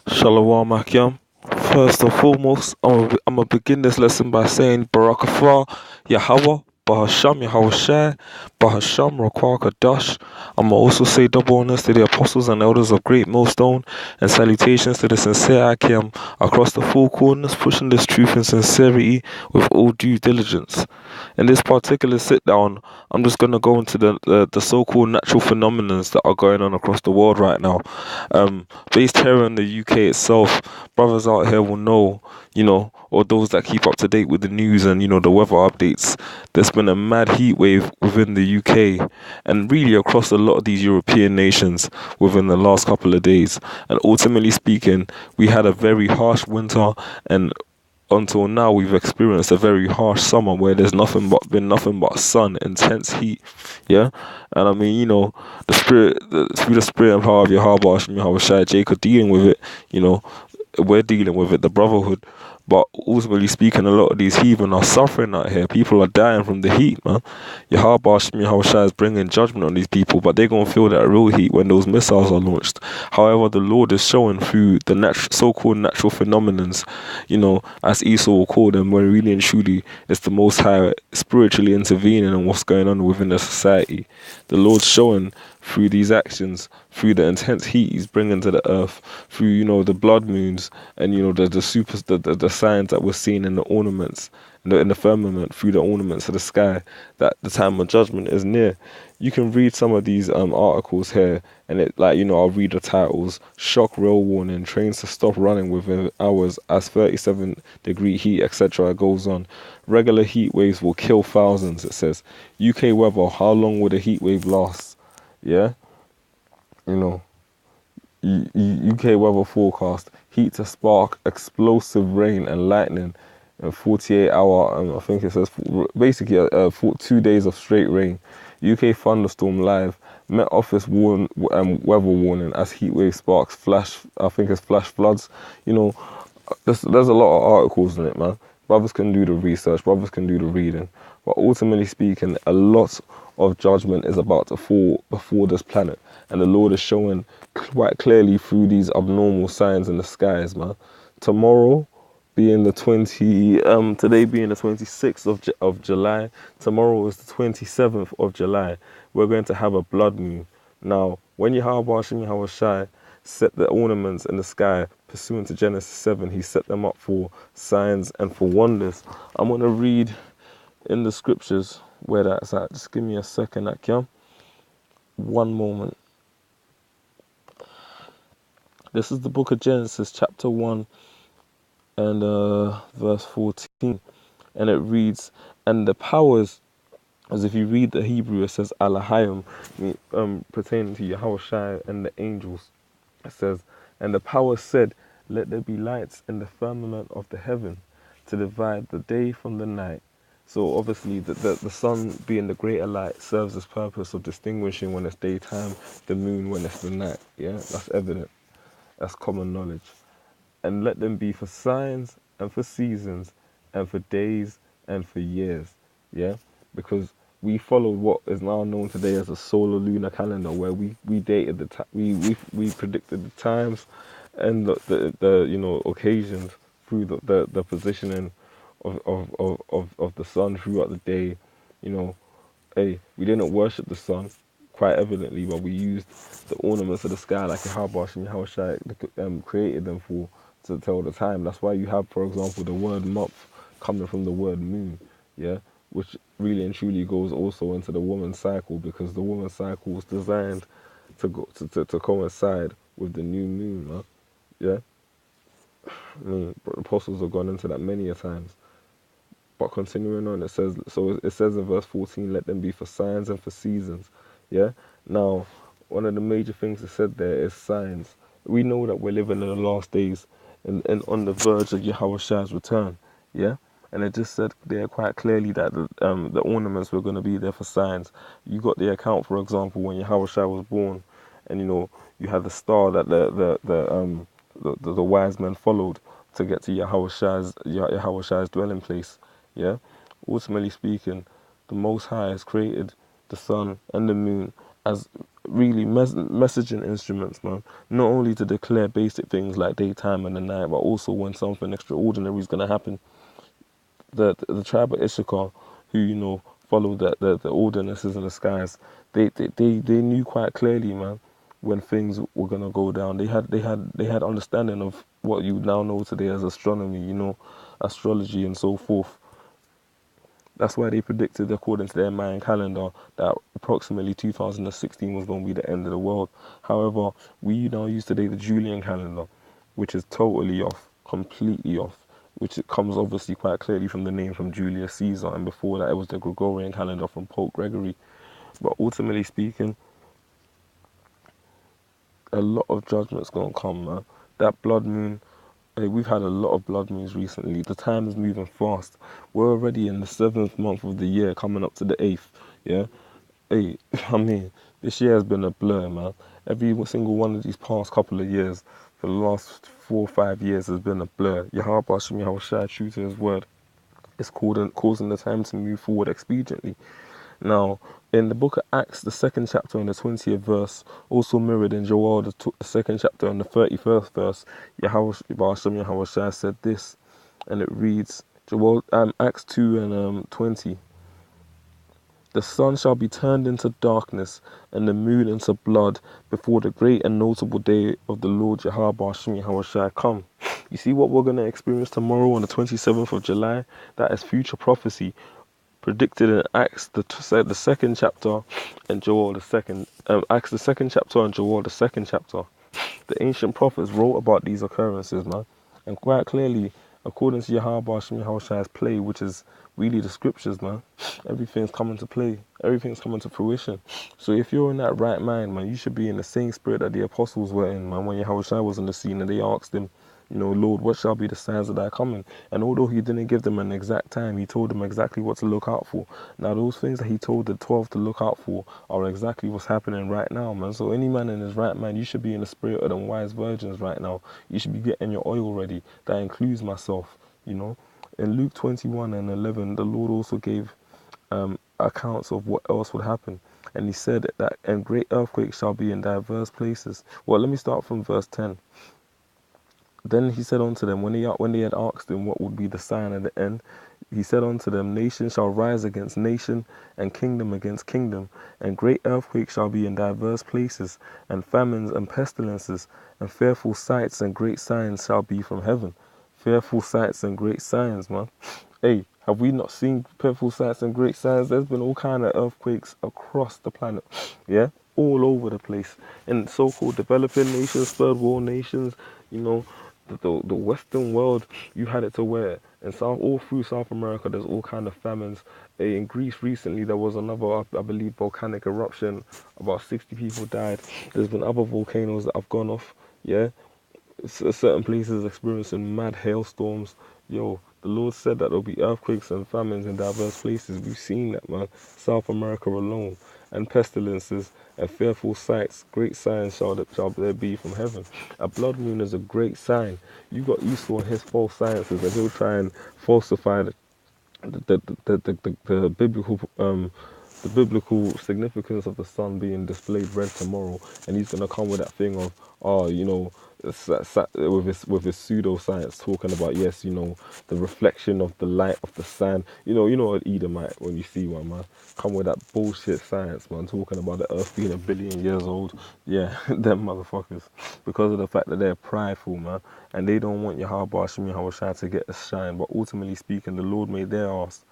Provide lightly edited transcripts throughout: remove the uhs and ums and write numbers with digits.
Shalom Akyam. First and foremost, I'm gonna begin this lesson by saying Barakatha Yahweh, Bahasham Yahweh Shai, Bahasham Rakwah Kadash. I'm gonna also say double honors to the apostles and elders of GreatMillStone, and salutations to the sincere Akyam across the four corners, pushing this truth and sincerity with all due diligence. In this particular sit down, I'm just gonna go into the so-called natural phenomena that are going on across the world right now. Based here in the UK itself, brothers out here will know, or those that keep up to date with the news and, the weather updates, there's been a mad heat wave within the UK and really across a lot of these European nations within the last couple of days. And ultimately speaking, we had a very harsh winter, and until now we've experienced a very harsh summer where there's nothing but sun, intense heat, yeah. And I mean, through the spirit and power of Yahweh and Yahweh Shai, Jacob dealing with it, we're dealing with it, the brotherhood. But ultimately speaking, a lot of these heathen are suffering out here. People are dying from the heat, man. Yahweh Shai is bringing judgment on these people, but they're going to feel that real heat when those missiles are launched. However, the Lord is showing through the so-called natural phenomenons, as Esau will call them, where really and truly it's the Most High spiritually intervening in what's going on within the society. The Lord's showing through these actions, through the intense heat he's bringing to the earth, through the blood moons and the signs that we're seeing in the ornaments in the firmament, through the ornaments of the sky, that the time of judgment is near. You can read some of these articles here, and I'll read the titles: shock rail warning, trains to stop running within hours as 37-degree heat, etc. goes on. Regular heat waves will kill thousands, it says. UK weather, how long will the heat wave last? Yeah, UK weather forecast: heat to spark explosive rain and lightning in 48-hour. I think it says basically 2 days of straight rain. UK thunderstorm live. Met Office weather warning as heat wave sparks flash. I think it's flash floods. There's a lot of articles in it, man. Brothers can do the research. Brothers can do the reading. But ultimately speaking, a lot of judgment is about to fall before this planet, and the Lord is showing quite clearly through these abnormal signs in the skies, man. Tomorrow being the today being the 26th of July, tomorrow is the 27th of July, we're going to have a blood moon. Now, when Yahweh Shai set the ornaments in the sky, pursuant to Genesis 7, he set them up for signs and for wonders. I'm going to read in the scriptures where that's at. Just give me a second, Akyam. One moment. This is the book of Genesis, chapter 1 and verse 14. And it reads, and the powers, as if you read the Hebrew, it says Alahayim, pertaining to Yahweh Shai and the angels. It says, and the powers said, let there be lights in the firmament of the heaven to divide the day from the night. So obviously the sun being the greater light serves this purpose of distinguishing when it's daytime, the moon when it's the night. Yeah, that's evident. That's common knowledge. And let them be for signs and for seasons and for days and for years. Yeah, because we follow what is now known today as a solar lunar calendar, where we dated we predicted the times and the occasions through the positioning of the sun throughout the day. We didn't worship the sun, quite evidently, but we used the ornaments of the sky like Yahweh and Yahweh Shai created them for, to tell the time. That's why you have, for example, the word month coming from the word moon, yeah, which really and truly goes also into the woman's cycle, because the woman's cycle was designed to coincide with the new moon, man. Yeah, I mean, apostles have gone into that many a times. But continuing on, it says in verse 14, let them be for signs and for seasons. Yeah. Now, one of the major things it said there is signs. We know that we're living in the last days and on the verge of Yahweh Shai's return. Yeah. And it just said there quite clearly that the ornaments were going to be there for signs. You got the account, for example, when Yahweh Shai was born, and you had the star that the wise men followed to get to Yahweh Shai's dwelling place. Yeah, ultimately speaking, the Most High has created the sun and the moon as really messaging instruments, man. Not only to declare basic things like daytime and the night, but also when something extraordinary is going to happen. The tribe of Issachar, who, you know, followed the ordinances in the skies, they knew quite clearly, man, when things were gonna go down. They had understanding of what you now know today as astronomy, you know, astrology and so forth. That's why they predicted, according to their Mayan calendar, that approximately 2016 was going to be the end of the world. However, we now use today the Julian calendar, which is totally off, completely off, which it comes obviously quite clearly from the name from Julius Caesar, and before that it was the Gregorian calendar from Pope Gregory. But ultimately speaking, a lot of judgment's going to come, man. That blood moon, we've had a lot of blood moons recently. The time is moving fast. We're already in the 7th month of the year, coming up to the 8th. Yeah, hey, I mean, this year has been a blur, man. Every single one of these past couple of years, for the last 4 or 5 years, has been a blur. Yahweh Hashem Yahweh Shai, true to His word, is causing the time to move forward expediently. Now, in the book of Acts, the 2nd chapter and the 20th verse, also mirrored in Joel, the 2nd chapter and the 31st verse, Yahweh Hashem Yahweh Shai said this, and it reads, Joel, Acts 2 and 20. The sun shall be turned into darkness and the moon into blood before the great and notable day of the Lord Yahweh Hashem Yahweh Shai come. You see what we're going to experience tomorrow on the 27th of July? That is future prophecy predicted in Acts the 2nd chapter and Joel the 2nd. Acts the 2nd chapter and Joel the 2nd chapter. The ancient prophets wrote about these occurrences, man, and quite clearly, according to Yahweh Hashem Yahweh Shai's play, which is really the scriptures, man, everything's coming to play, everything's coming to fruition. So if you're in that right mind, man, you should be in the same spirit that the apostles were in, man, when Yahweh Shai was on the scene and they asked him, you know, Lord, what shall be the signs of thy coming? And although he didn't give them an exact time, he told them exactly what to look out for. Now, those things that he told the 12 to look out for are exactly what's happening right now, man. So any man in his right mind, you should be in the spirit of them wise virgins right now. You should be getting your oil ready. That includes myself, you know. In Luke 21 and 11, the Lord also gave accounts of what else would happen. And he said that, and great earthquakes shall be in diverse places. Well, let me start from verse 10. Then he said unto them, when they had asked him what would be the sign of the end, he said unto them, nation shall rise against nation, and kingdom against kingdom, and great earthquakes shall be in diverse places, and famines and pestilences, and fearful sights and great signs shall be from heaven. Fearful sights and great signs, man. Hey, have we not seen fearful sights and great signs? There's been all kind of earthquakes across the planet, yeah, all over the place. In so-called developing nations, third world nations, you know, the Western world, you had it to where in all through South America, there's all kind of famines. In Greece recently, there was another, I believe, volcanic eruption. About 60 people died. There's been other volcanoes that have gone off. Yeah, certain places experiencing mad hailstorms. Yo, the Lord said that there'll be earthquakes and famines in diverse places. We've seen that, man. South America alone. And pestilences and fearful sights, great signs shall there be from heaven. A blood moon is a great sign. You got Esau and his false sciences, and he'll try and falsify the biblical significance of the sun being displayed red tomorrow, and he's gonna come with that thing of, oh, you know, with his pseudoscience talking about, yes, you know, the reflection of the light of the sun. You know an Edomite when you see one, man. Come with that bullshit science, man, talking about the earth being 1 billion years old. Yeah, them motherfuckers. Because of the fact that they're prideful, man, and they don't want Yahweh Hashem Yahweh Shai to get a shine. But ultimately speaking, the Lord made their ass.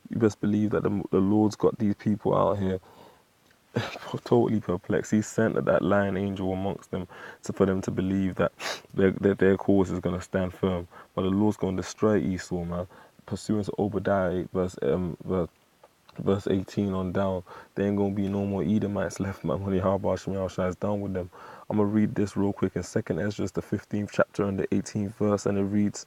You best believe that the Lord's got these people out here totally perplexed. He sent that lion angel amongst them for them to believe that their cause is going to stand firm. But the Lord's going to destroy Esau, man. Pursuant to Obadiah 8, verse 18 on down, there ain't going to be no more Edomites left, man, when Yahweh Hashem Yahweh Shai is done with them. I'm going to read this real quick in 2nd Esdras, the 15th chapter and the 18th verse, and it reads,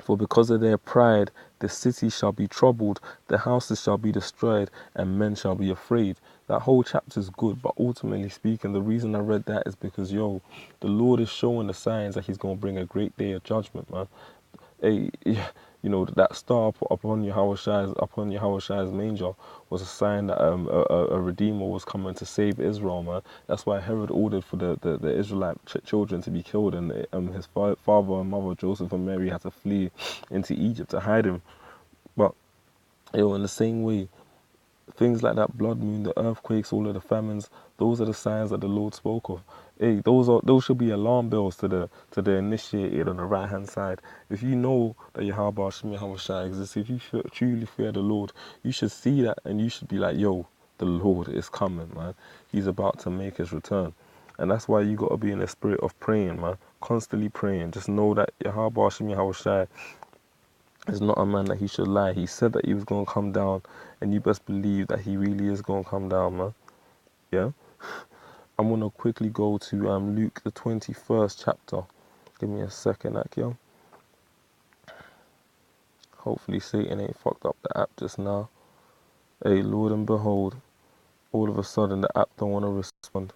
for because of their pride, the city shall be troubled, the houses shall be destroyed, and men shall be afraid. That whole chapter is good, but ultimately speaking, the reason I read that is because, yo, the Lord is showing the signs that he's going to bring a great day of judgment, man. Hey, You know, that star upon Yahushai's manger was a sign that a redeemer was coming to save Israel, man. That's why Herod ordered for the Israelite children to be killed, and his father and mother, Joseph and Mary, had to flee into Egypt to hide him. But in the same way, things like that blood moon, the earthquakes, all of the famines, those are the signs that the Lord spoke of. Hey, those should be alarm bells to the initiated on the right hand side. If you know that Yahweh Hashem Yahweh Shai exists, if you truly fear the Lord, you should see that and you should be like, yo, the Lord is coming, man. He's about to make his return. And that's why you got to be in a spirit of praying, man. Constantly praying. Just know that Yahweh Hashem Yahweh Shai is not a man that he should lie. He said that he was going to come down, and you best believe that he really is going to come down, man. Yeah? I'm going to quickly go to Luke, the 21st chapter. Give me a second, Akio. Hopefully Satan ain't fucked up the app just now. Hey, Lord and behold, all of a sudden the app don't want to respond.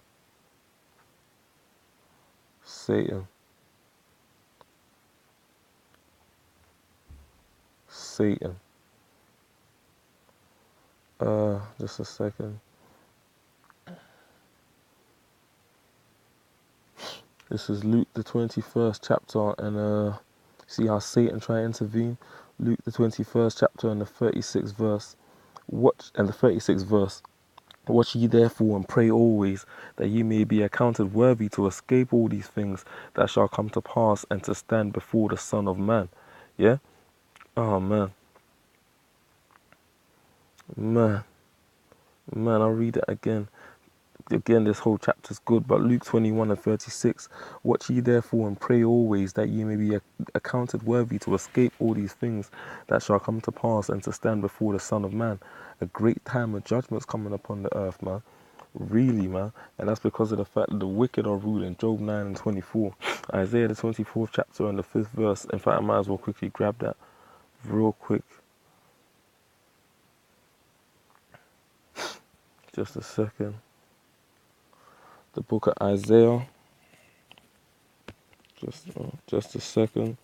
Satan. Just a second. This is Luke the 21st chapter, and see how Satan tried to intervene. Luke the 21st chapter and the 36th verse. Watch ye therefore and pray always, that ye may be accounted worthy to escape all these things that shall come to pass, and to stand before the Son of Man. Yeah? Oh, man. Man, I'll read it again. Again, this whole chapter's good, but Luke 21 and 36. Watch ye therefore and pray always, that ye may be accounted worthy to escape all these things that shall come to pass, and to stand before the Son of Man. A great time of judgment's coming upon the earth, man. Really, man. And that's because of the fact that the wicked are ruling. Job 9 and 24. Isaiah the 24th chapter and the 5th verse. In fact, I might as well quickly grab that real quick. Just a second. The book of Isaiah. Just a second.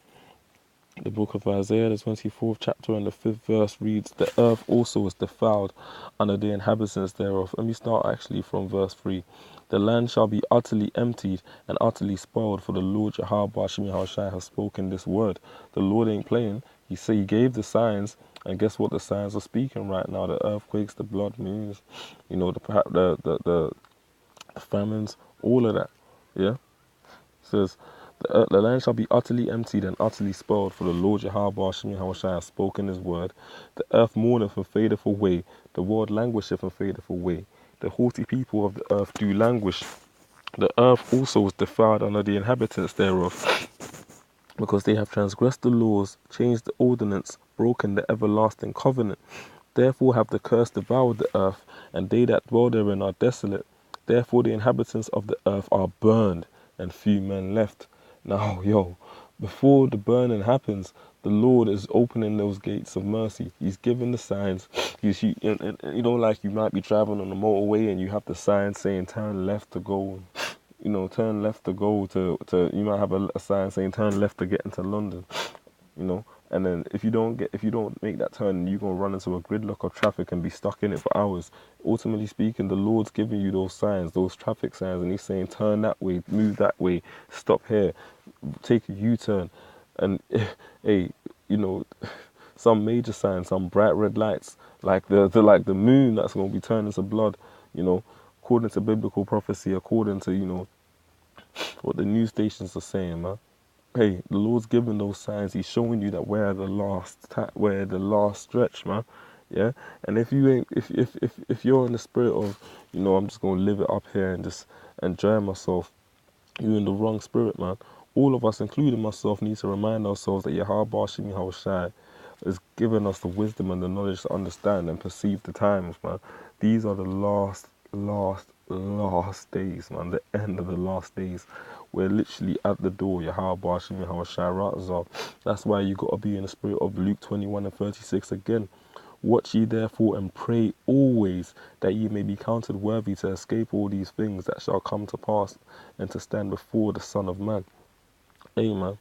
The book of Isaiah, the 24th chapter and the 5th verse reads, the earth also is defiled under the inhabitants thereof. Let me start actually from verse 3. The land shall be utterly emptied and utterly spoiled, for the Lord Yahweh Hashem Yahweh Shai has spoken this word. The Lord ain't playing. He gave the signs, and guess what the signs are speaking right now? The earthquakes, the blood moons, you know, the famines, all of that. Yeah? It says, the land shall be utterly emptied and utterly spoiled, for the Lord Yahweh Hashem Yahweh Shai has spoken his word. The earth mourneth and fadeth away, the world languisheth and fadeth away. The haughty people of the earth do languish. The earth also was defiled under the inhabitants thereof, because they have transgressed the laws, changed the ordinance, broken the everlasting covenant. Therefore have the curse devoured the earth, and they that dwell therein are desolate. Therefore the inhabitants of the earth are burned, and few men left. Now, before the burning happens, the Lord is opening those gates of mercy. He's giving the signs. Like you might be driving on the motorway and you have the sign saying turn left to go. Turn left to go to you might have a sign saying turn left to get into London. And then if you don't make that turn, you're gonna run into a gridlock of traffic and be stuck in it for hours. Ultimately speaking, the Lord's giving you those signs, those traffic signs, and he's saying turn that way, move that way, stop here, take a U-turn. And hey, some major signs, some bright red lights, like the moon that's gonna be turning to blood, according to biblical prophecy, according to what the news stations are saying, man. Hey, the Lord's giving those signs. He's showing you that we're the last stretch, man. Yeah. And if you ain't, if you're in the spirit of, I'm just gonna live it up here and just enjoy myself, you're in the wrong spirit, man. All of us, including myself, need to remind ourselves that Yahweh Hashem Yahweh Shai is giving us the wisdom and the knowledge to understand and perceive the times, man. These are the last days, man. The end of the last days. We're literally at the door. Yahweh Hashem Yahweh Shai. That's why you got to be in the spirit of Luke 21 and 36 again. Watch ye therefore and pray always, that ye may be counted worthy to escape all these things that shall come to pass, and to stand before the Son of Man. Hey, man.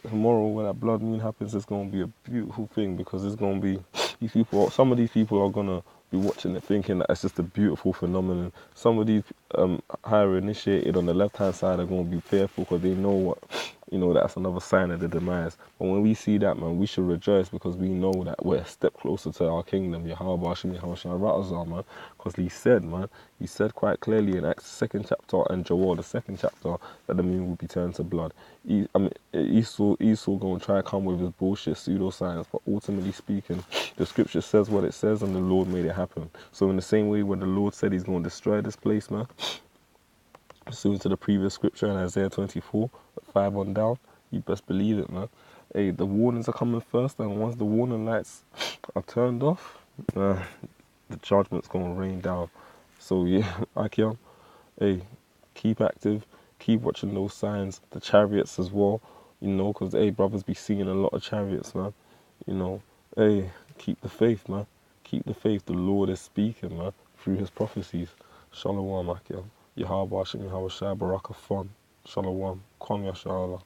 tomorrow when that blood moon happens, it's going to be a beautiful thing, because it's going to be, these people, some of these people are going to be watching it thinking that it's just a beautiful phenomenon. Some of these higher initiated on the left hand side are going to be fearful, because they know what, you know, that's another sign of the demise. But when we see that, man, we should rejoice, because we know that we're a step closer to our kingdom, Yahweh Hashem, Yahweh Shah, man. Because he said, man, he said quite clearly in Acts 2nd chapter and Joel the 2nd chapter that the moon will be turned to blood. Esau going to try to come with his bullshit pseudoscience, but ultimately speaking, the scripture says what it says, and the Lord made it happen. So in the same way when the Lord said he's going to destroy this place, man, pursuant to the previous scripture in Isaiah 24, 5 on down, you best believe it, man. Hey, the warnings are coming first, and once the warning lights are turned off, the judgment's going to rain down. So yeah, Akiam, hey, keep active, keep watching those signs, the chariots as well, you know, because, hey, brothers be seeing a lot of chariots, man, you know. Hey, keep the faith, man. Keep the faith. The Lord is speaking, man, through his prophecies. Shalom, Akiam. Yahweh Hashem, Yahweh Shai, Barakah Fon. Shalom. Kwam Yashala.